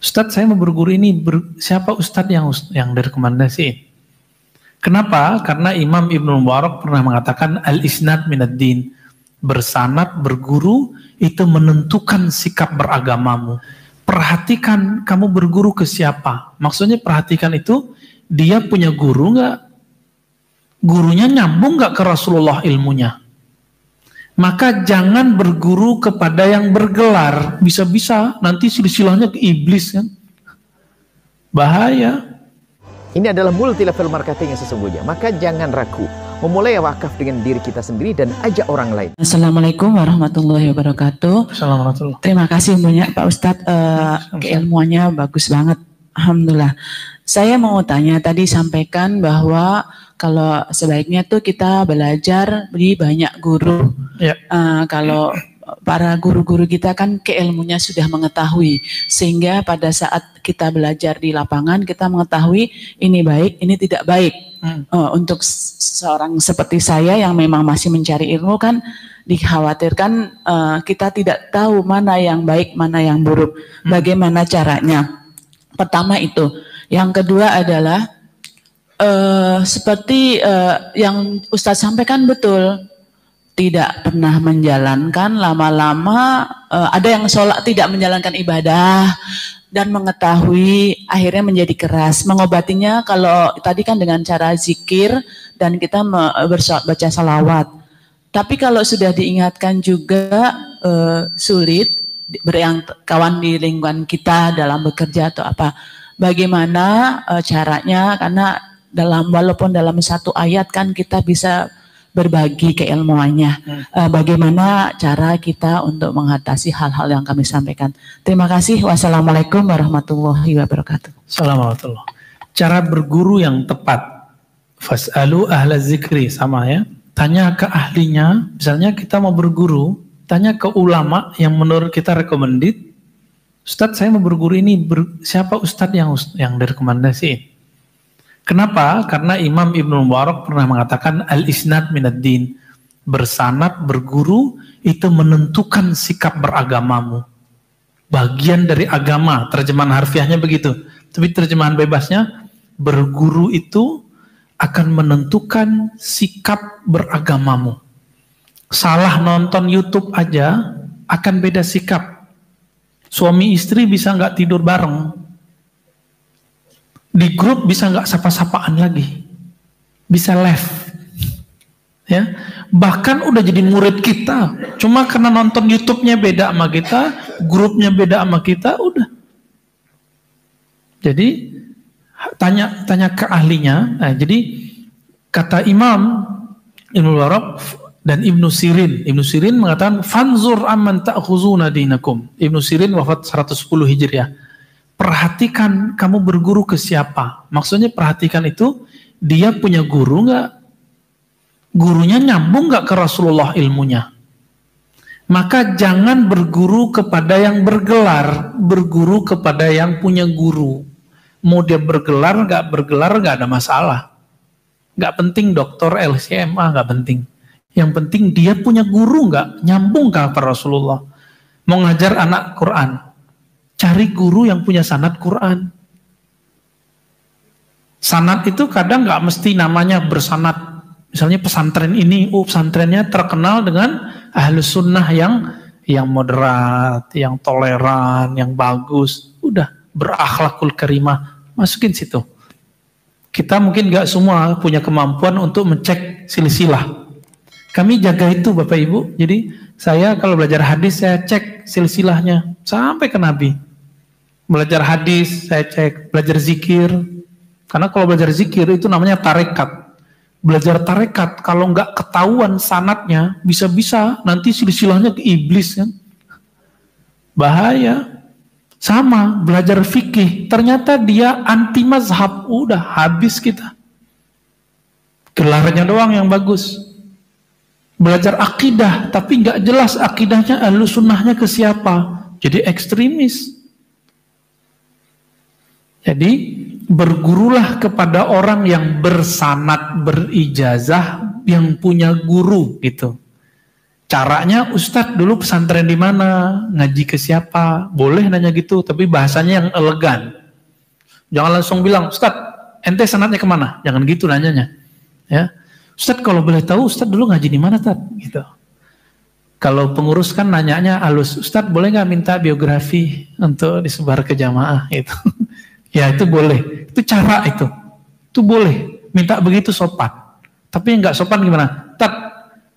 Ustadz saya mau berguru ini, siapa Ustadz yang direkomendasiin? Kenapa? Karena Imam Ibnu Mubarak pernah mengatakan al-isnad minad din. Bersanad, berguru, itu menentukan sikap beragamamu. Perhatikan kamu berguru ke siapa. Maksudnya perhatikan itu, dia punya guru nggak? Gurunya nyambung nggak ke Rasulullah ilmunya? Maka jangan berguru kepada yang bergelar. Bisa-bisa nanti silsilahnya ke iblis kan. Bahaya. Ini adalah multi level marketing yang sesungguhnya. Maka jangan ragu. Memulai wakaf dengan diri kita sendiri dan ajak orang lain. Assalamualaikum warahmatullahi wabarakatuh. Assalamualaikum. Terima kasih banyak Pak Ustadz. Keilmuannya bagus banget. Alhamdulillah. Saya mau tanya, tadi sampaikan bahwa kalau sebaiknya tuh kita belajar di banyak guru. Ya. Kalau para guru-guru kita kan keilmunya sudah mengetahui, sehingga pada saat kita belajar di lapangan kita mengetahui ini baik, ini tidak baik. Untuk seorang seperti saya yang memang masih mencari ilmu kan dikhawatirkan kita tidak tahu mana yang baik, mana yang buruk. Bagaimana caranya? Pertama itu. Yang kedua adalah seperti yang Ustadz sampaikan betul. Tidak pernah menjalankan, lama-lama ada yang sholat tidak menjalankan ibadah dan mengetahui akhirnya menjadi keras. Mengobatinya kalau tadi kan dengan cara zikir dan kita baca salawat. Tapi kalau sudah diingatkan juga sulit, kawan di lingkungan kita dalam bekerja atau apa. Bagaimana caranya? Karena walaupun dalam satu ayat kan kita bisa berbagi keilmuannya. Bagaimana cara kita untuk mengatasi hal-hal yang kami sampaikan. Terima kasih. Wassalamualaikum warahmatullahi wabarakatuh. Assalamualaikum. Cara berguru yang tepat. Fas'alu ahla zikri, sama ya. Tanya ke ahlinya. Misalnya kita mau berguru, tanya ke ulama yang menurut kita recommended. Ustadz saya mau berguru ini, siapa Ustadz yang direkomendasiin? Kenapa? Karena Imam Ibnu Mubarak pernah mengatakan al-isnad minad din. Bersanad, berguru, itu menentukan sikap beragamamu. Bagian dari agama, terjemahan harfiahnya begitu. Tapi terjemahan bebasnya, berguru itu akan menentukan sikap beragamamu. Salah nonton YouTube aja, akan beda sikap. Suami istri bisa nggak tidur bareng. Di grup bisa nggak sapa-sapaan lagi, bisa left, ya. Bahkan udah jadi murid kita, cuma karena nonton YouTube-nya beda sama kita, grupnya beda sama kita, udah. Jadi tanya ke ahlinya. Nah, jadi kata Imam Ibnu Mubarak dan Ibnu Sirin mengatakan fanzur amman ta'khuzuna dinakum. Ibnu Sirin wafat 110 Hijriah. Perhatikan kamu berguru ke siapa. Maksudnya perhatikan itu, dia punya guru nggak? Gurunya nyambung nggak ke Rasulullah ilmunya? Maka jangan berguru kepada yang bergelar, berguru kepada yang punya guru. Mau dia bergelar nggak ada masalah. Nggak penting doktor LCMA, nggak penting. Yang penting dia punya guru nggak? Nyambung nggak ke Rasulullah? Mau ngajar anak Quran, cari guru yang punya sanad Quran. Sanad itu kadang nggak mesti namanya bersanad. Misalnya pesantren ini, pesantrennya terkenal dengan ahlus sunnah yang moderat, yang toleran, yang bagus. Udah, berakhlakul karimah, masukin situ. Kita mungkin nggak semua punya kemampuan untuk mencek silsilah. Kami jaga itu Bapak Ibu. Jadi saya kalau belajar hadis saya cek silsilahnya sampai ke Nabi. Belajar hadis saya cek, belajar zikir. Karena kalau belajar zikir itu namanya tarekat. Belajar tarekat kalau nggak ketahuan sanatnya, bisa-bisa nanti silsilahnya ke iblis kan. Bahaya. Sama belajar fikih, ternyata dia anti mazhab, udah habis kita. Gelarnya doang yang bagus. Belajar akidah, tapi nggak jelas akidahnya ahlus sunnahnya ke siapa. Jadi ekstremis. Jadi bergurulah kepada orang yang bersanad, berijazah, yang punya guru gitu. Caranya, Ustadz dulu pesantren di mana, ngaji ke siapa, boleh nanya gitu, tapi bahasanya yang elegan. Jangan langsung bilang, Ustadz, ente sanatnya kemana? Jangan gitu nanyanya. Ya, Ustadz kalau boleh tahu, Ustadz dulu ngaji di mana, Ustadz? Gitu. Kalau pengurus kan nanyanya halus, Ustadz boleh nggak minta biografi untuk disebar ke jamaah? Gitu. Ya itu boleh, itu cara itu boleh. Minta begitu sopan. Tapi yang nggak sopan gimana? Ustadz,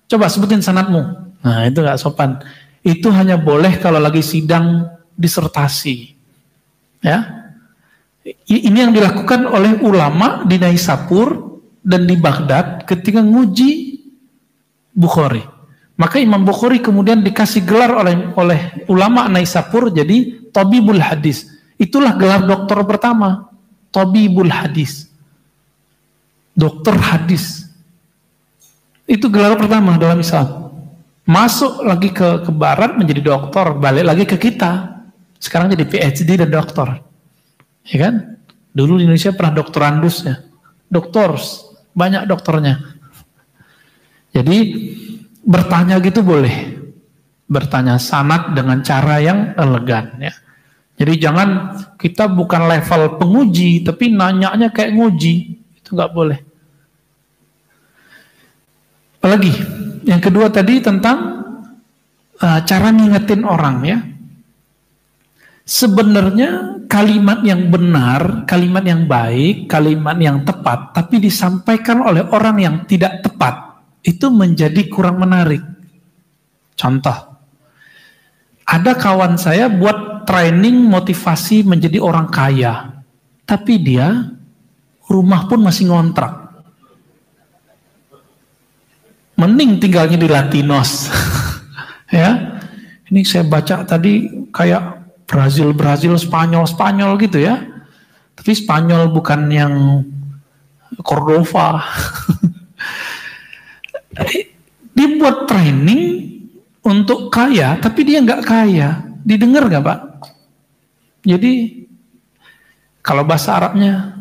coba sebutin sanatmu. Nah itu nggak sopan. Itu hanya boleh kalau lagi sidang disertasi. Ya. Ini yang dilakukan oleh ulama di Naisapur dan di Baghdad ketika nguji Bukhari. Maka Imam Bukhari kemudian dikasih gelar oleh ulama Naisapur jadi Tabibul Hadis. Itulah gelar doktor pertama, Tabibul Hadis. Dokter hadis. Itu gelar pertama dalam Islam. Masuk lagi ke barat menjadi doktor, balik lagi ke kita. Sekarang jadi PhD dan doktor. Ya kan? Dulu di Indonesia pernah doktorandus ya. Doktors, banyak dokternya. Jadi bertanya gitu boleh. Bertanya sanad dengan cara yang elegan ya. Jadi jangan kita bukan level penguji tapi nanyanya kayak nguji. Itu nggak boleh. Apalagi yang kedua tadi tentang cara ngingetin orang ya. Sebenarnya kalimat yang benar, kalimat yang baik, kalimat yang tepat, tapi disampaikan oleh orang yang tidak tepat, itu menjadi kurang menarik. Contoh, ada kawan saya buat training motivasi menjadi orang kaya, tapi dia rumah pun masih ngontrak. Mending tinggalnya di Latinos. Ya, ini saya baca tadi kayak Brazil, Spanyol gitu ya. Tapi Spanyol bukan yang Cordova. Dia buat training untuk kaya, tapi dia nggak kaya. Didengar nggak Pak? Jadi kalau bahasa Arabnya,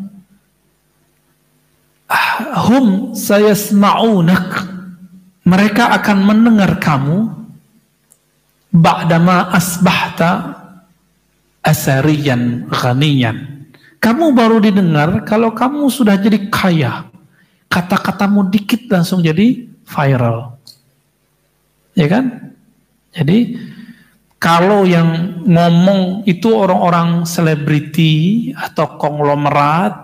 hum sayasma'unak, mereka akan mendengar kamu ba'dama asbahta asariyan ghaniyan. Kamu baru didengar kalau kamu sudah jadi kaya. Kata-katamu dikit langsung jadi viral. Ya kan? Jadi kalau yang ngomong itu orang-orang selebriti atau konglomerat,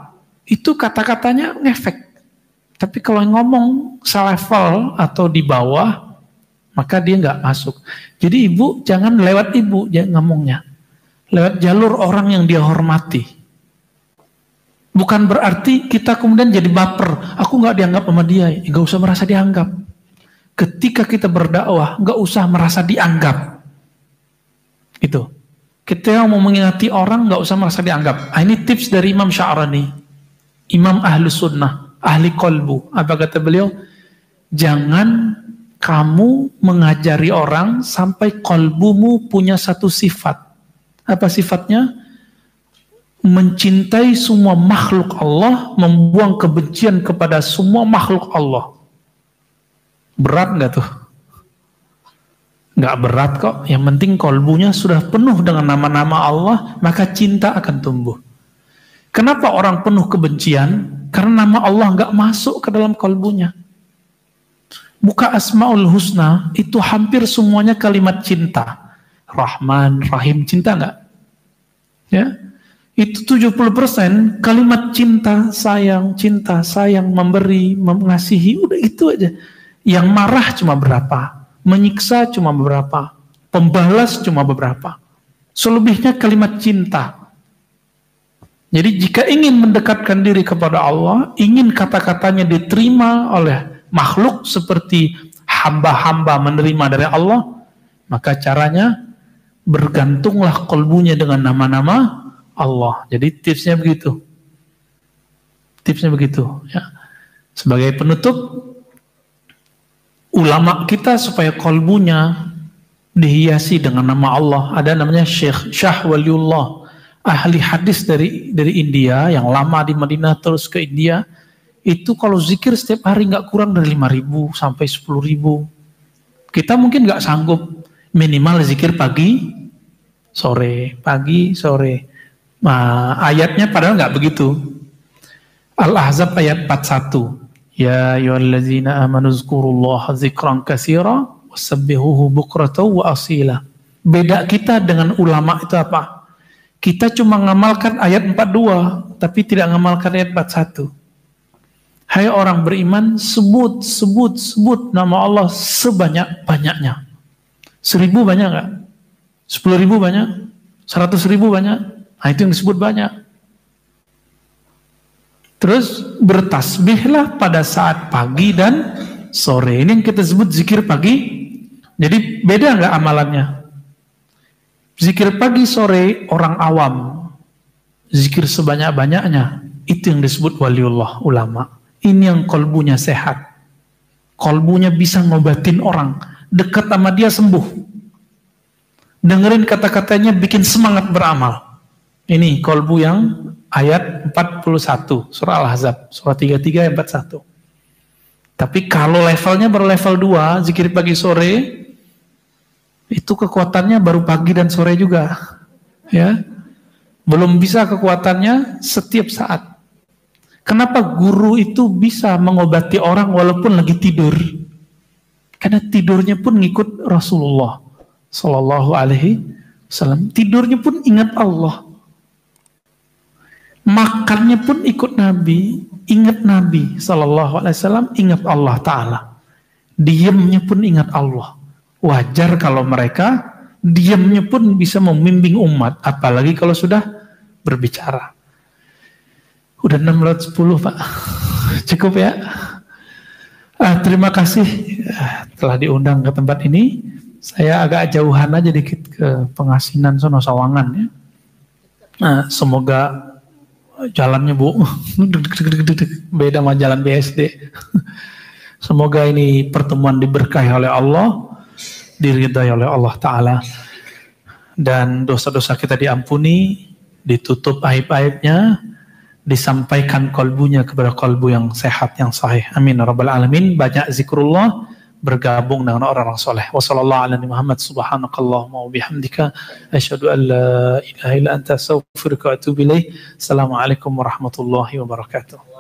itu kata-katanya ngefek. Tapi kalau yang ngomong selevel atau di bawah, maka dia nggak masuk. Jadi ibu jangan lewat ibu ngomongnya. Lewat jalur orang yang dia hormati. Bukan berarti kita kemudian jadi baper. Aku nggak dianggap sama dia, nggak usah merasa dianggap. Ketika kita berdakwah, nggak usah merasa dianggap. Itu. Kita mau mengingati orang, nggak usah merasa dianggap. Ini tips dari Imam Sya'rani, Imam Ahlus Sunnah, ahli kolbu. Apa kata beliau? Jangan kamu mengajari orang sampai kolbumu punya satu sifat. Apa sifatnya? Mencintai semua makhluk Allah, membuang kebencian kepada semua makhluk Allah. Berat nggak tuh? Nggak berat kok. Yang penting kolbunya sudah penuh dengan nama-nama Allah, maka cinta akan tumbuh. Kenapa orang penuh kebencian? Karena nama Allah nggak masuk ke dalam kolbunya. Buka Asmaul Husna, itu hampir semuanya kalimat cinta. Rahman, Rahim, cinta nggak? Ya, itu 70% kalimat cinta, sayang, memberi, mengasihi, udah itu aja. Yang marah cuma berapa, menyiksa cuma beberapa, pembalas cuma beberapa. Selebihnya kalimat cinta. Jadi jika ingin mendekatkan diri kepada Allah, ingin kata-katanya diterima oleh makhluk seperti hamba-hamba menerima dari Allah, maka caranya bergantunglah kolbunya dengan nama-nama Allah. Jadi tipsnya begitu. Tipsnya begitu. Ya. Sebagai penutup, ulama kita supaya kolbunya dihiasi dengan nama Allah. Ada namanya Syekh Syah Waliullah, ahli hadis dari India yang lama di Madinah terus ke India. Itu kalau zikir setiap hari nggak kurang dari 5.000 sampai 10.000. Kita mungkin nggak sanggup minimal zikir pagi, sore. Nah, ayatnya padahal nggak begitu. Al-Ahzab ayat 41. Ya ayyuhallazina amanu zkurullaha dzikran katsira wasabbihuhu bukratan wa asila. Beda kita dengan ulama itu apa? Kita cuma ngamalkan ayat 42, tapi tidak ngamalkan ayat 41. Hai orang beriman, sebut nama Allah sebanyak-banyaknya. 1000 banyak nggak? 10.000 banyak? 100.000 banyak? Nah, itu yang disebut banyak. Terus bertasbihlah pada saat pagi dan sore. Ini yang kita sebut zikir pagi. Jadi beda nggak amalannya? Zikir pagi sore orang awam. Zikir sebanyak-banyaknya. Itu yang disebut waliullah, ulama. Ini yang kolbunya sehat. Kolbunya bisa ngobatin orang. Dekat sama dia sembuh. Dengerin kata-katanya bikin semangat beramal. Ini kolbu yang ayat 41. Surah Al-Ahzab. Surah 33 ayat 41. Tapi kalau levelnya baru level 2, zikir pagi sore, itu kekuatannya baru pagi dan sore juga. Ya, belum bisa kekuatannya setiap saat. Kenapa guru itu bisa mengobati orang walaupun lagi tidur? Karena tidurnya pun ngikut Rasulullah Sallallahu Alaihi Wasallam. Tidurnya pun ingat Allah. Makannya pun ikut Nabi, ingat Nabi Sallallahu Alaihi Wasallam, ingat Allah Ta'ala. Diamnya pun ingat Allah. Wajar kalau mereka diamnya pun bisa membimbing umat, apalagi kalau sudah berbicara. Udah 610 Pak, cukup ya. Terima kasih telah diundang ke tempat ini. Saya agak jauhan aja dikit ke Pengasinan sono Sawangan ya. Semoga jalannya Bu beda sama jalan BSD. Semoga ini pertemuan diberkahi oleh Allah, diridhai oleh Allah Ta'ala, dan dosa-dosa kita diampuni, ditutup aib-aibnya, disampaikan kolbunya kepada kolbu yang sehat, yang sahih. Amin rabbal alamin. Banyak zikrullah, bergabung dengan orang-orang soleh. Wassallallahu ala Muhammad subhanakallahumma wa bihamdika asyhadu an la ilaha illa anta astaghfiruka wa atubu ilaik. Assalamualaikum warahmatullahi wabarakatuh.